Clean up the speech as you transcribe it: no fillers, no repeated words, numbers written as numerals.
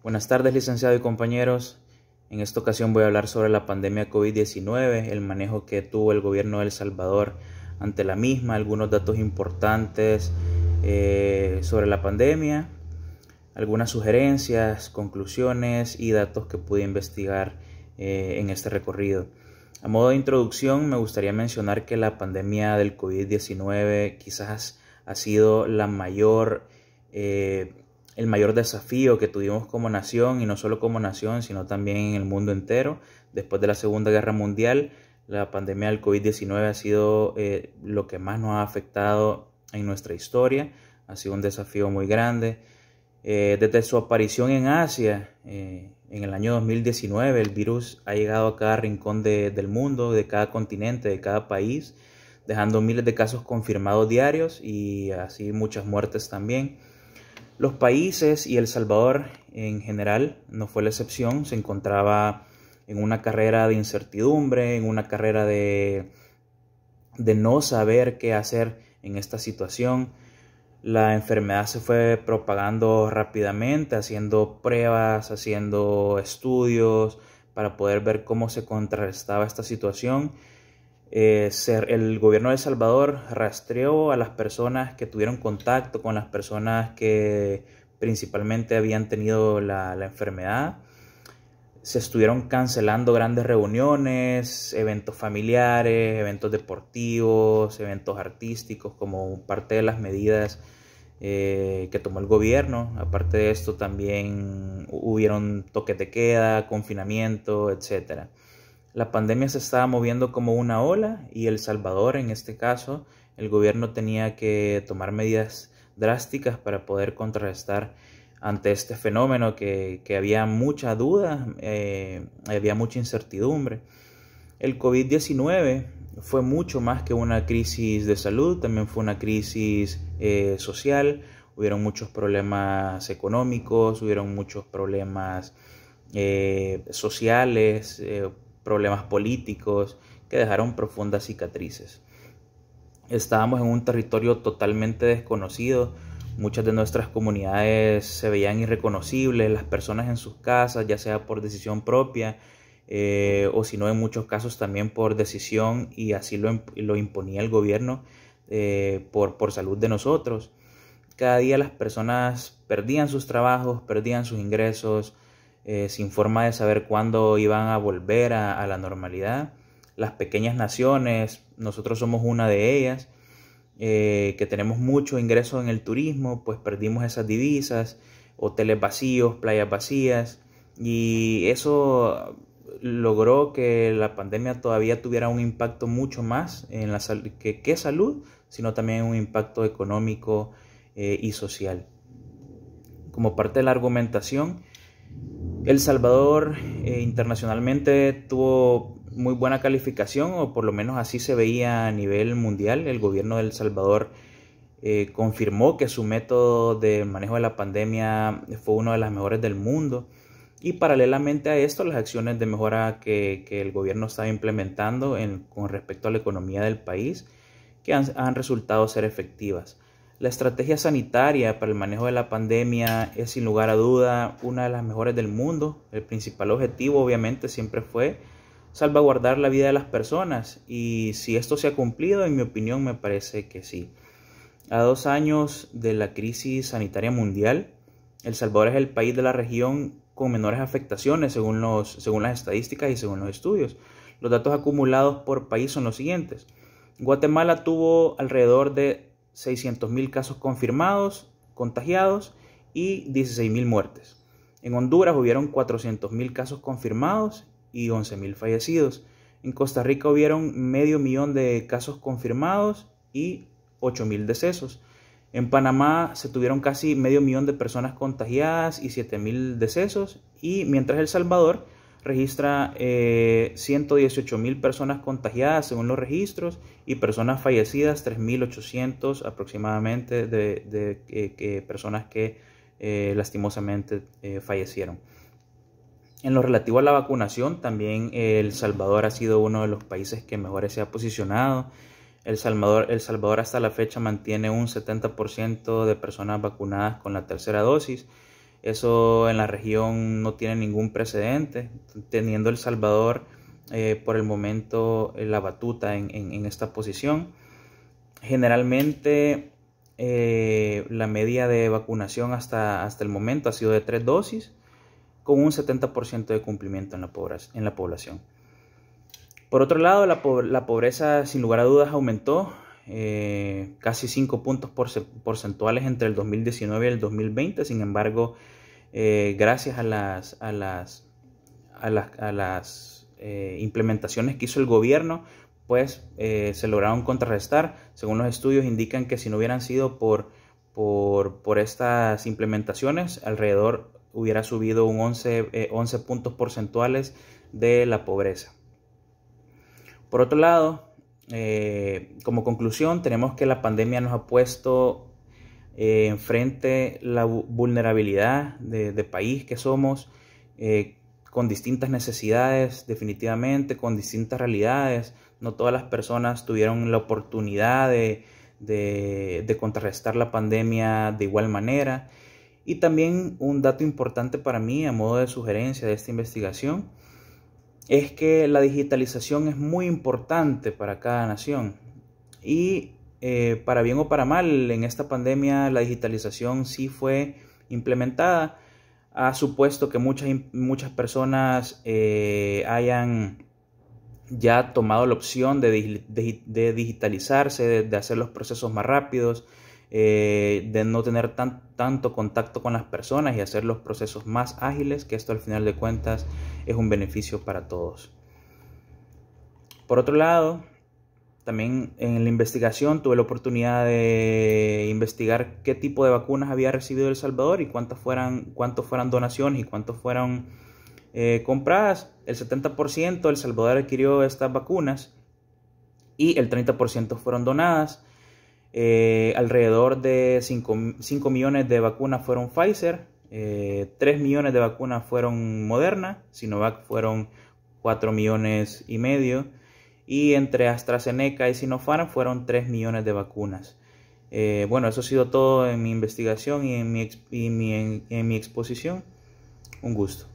Buenas tardes, licenciado y compañeros. En esta ocasión voy a hablar sobre la pandemia COVID-19, el manejo que tuvo el gobierno de El Salvador ante la misma, algunos datos importantes sobre la pandemia, algunas sugerencias, conclusiones y datos que pude investigar en este recorrido. A modo de introducción, me gustaría mencionar que la pandemia del COVID-19 quizás ha sido el mayor desafío que tuvimos como nación, y no solo como nación, sino también en el mundo entero. Después de la Segunda Guerra Mundial, la pandemia del COVID-19 ha sido lo que más nos ha afectado en nuestra historia. Ha sido un desafío muy grande. Desde su aparición en Asia, en el año 2019, el virus ha llegado a cada rincón del mundo, de cada continente, de cada país, dejando miles de casos confirmados diarios y así muchas muertes también. Los países y El Salvador en general no fue la excepción. Se encontraba en una carrera de incertidumbre, en una carrera de no saber qué hacer en esta situación. La enfermedad se fue propagando rápidamente, haciendo pruebas, haciendo estudios para poder ver cómo se contrarrestaba esta situación. El gobierno de El Salvador rastreó a las personas que tuvieron contacto con las personas que principalmente habían tenido la enfermedad. Se estuvieron cancelando grandes reuniones, eventos familiares, eventos deportivos, eventos artísticos como parte de las medidas que tomó el gobierno. Aparte de esto también hubieron toques de queda, confinamiento, etc. La pandemia se estaba moviendo como una ola y El Salvador, en este caso, el gobierno tenía que tomar medidas drásticas para poder contrarrestar ante este fenómeno que había mucha duda, había mucha incertidumbre. El COVID-19 fue mucho más que una crisis de salud, también fue una crisis social. Hubieron muchos problemas económicos, hubieron muchos problemas sociales, problemas políticos que dejaron profundas cicatrices. Estábamos en un territorio totalmente desconocido. Muchas de nuestras comunidades se veían irreconocibles, las personas en sus casas, ya sea por decisión propia o si no, en muchos casos también por decisión, y así lo imponía el gobierno por salud de nosotros. Cada día las personas perdían sus trabajos, perdían sus ingresos, sin forma de saber cuándo iban a volver a la normalidad. Las pequeñas naciones, nosotros somos una de ellas, que tenemos mucho ingreso en el turismo, pues perdimos esas divisas, hoteles vacíos, playas vacías, y eso logró que la pandemia todavía tuviera un impacto mucho más en la que salud, sino también un impacto económico y social. Como parte de la argumentación, El Salvador internacionalmente tuvo muy buena calificación, o por lo menos así se veía a nivel mundial. El gobierno de El Salvador confirmó que su método de manejo de la pandemia fue uno de los mejores del mundo, y paralelamente a esto las acciones de mejora que el gobierno estaba implementando con respecto a la economía del país, que han resultado ser efectivas. La estrategia sanitaria para el manejo de la pandemia es sin lugar a duda una de las mejores del mundo. El principal objetivo obviamente siempre fue salvaguardar la vida de las personas, y si esto se ha cumplido, en mi opinión me parece que sí. A 2 años de la crisis sanitaria mundial, El Salvador es el país de la región con menores afectaciones según las estadísticas y según los estudios. Los datos acumulados por país son los siguientes. Guatemala tuvo alrededor de 600,000 casos confirmados, contagiados, y 16,000 muertes. En Honduras hubieron 400,000 casos confirmados y 11,000 fallecidos. En Costa Rica hubieron 500,000 de casos confirmados y 8,000 decesos. En Panamá se tuvieron casi 500,000 de personas contagiadas y 7,000 decesos. Y mientras El Salvador registra 118,000 personas contagiadas según los registros y personas fallecidas 3,800 aproximadamente de personas que lastimosamente fallecieron. En lo relativo a la vacunación, también El Salvador ha sido uno de los países que mejor se ha posicionado. El Salvador hasta la fecha mantiene un 70% de personas vacunadas con la tercera dosis. Eso en la región no tiene ningún precedente, teniendo El Salvador por el momento la batuta en esta posición. Generalmente la media de vacunación hasta el momento ha sido de 3 dosis, con un 70% de cumplimiento en la población. Por otro lado, la pobreza sin lugar a dudas aumentó casi 5 puntos porcentuales entre el 2019 y el 2020. Sin embargo, gracias a las implementaciones que hizo el gobierno, pues se lograron contrarrestar. Según los estudios indican que si no hubieran sido por estas implementaciones, alrededor hubiera subido un 11 puntos porcentuales de la pobreza. Por otro lado, como conclusión, tenemos que la pandemia nos ha puesto enfrente la vulnerabilidad de país que somos, con distintas necesidades, definitivamente, con distintas realidades. No todas las personas tuvieron la oportunidad de contrarrestar la pandemia de igual manera. Y también un dato importante para mí, a modo de sugerencia de esta investigación, es que la digitalización es muy importante para cada nación. Y para bien o para mal, en esta pandemia la digitalización sí fue implementada. Ha supuesto que muchas personas hayan ya tomado la opción de digitalizarse, de hacer los procesos más rápidos, de no tener tanto contacto con las personas y hacer los procesos más ágiles, que esto al final de cuentas es un beneficio para todos. Por otro lado, también en la investigación tuve la oportunidad de investigar qué tipo de vacunas había recibido El Salvador y cuánto fueran donaciones y cuánto fueron compradas. El 70% El Salvador adquirió estas vacunas y el 30% fueron donadas. Alrededor de 5 millones de vacunas fueron Pfizer, 3 millones de vacunas fueron Moderna, Sinovac fueron 4 millones y medio, y entre AstraZeneca y Sinopharm fueron 3 millones de vacunas. Bueno, eso ha sido todo en mi investigación y en mi exposición. Un gusto.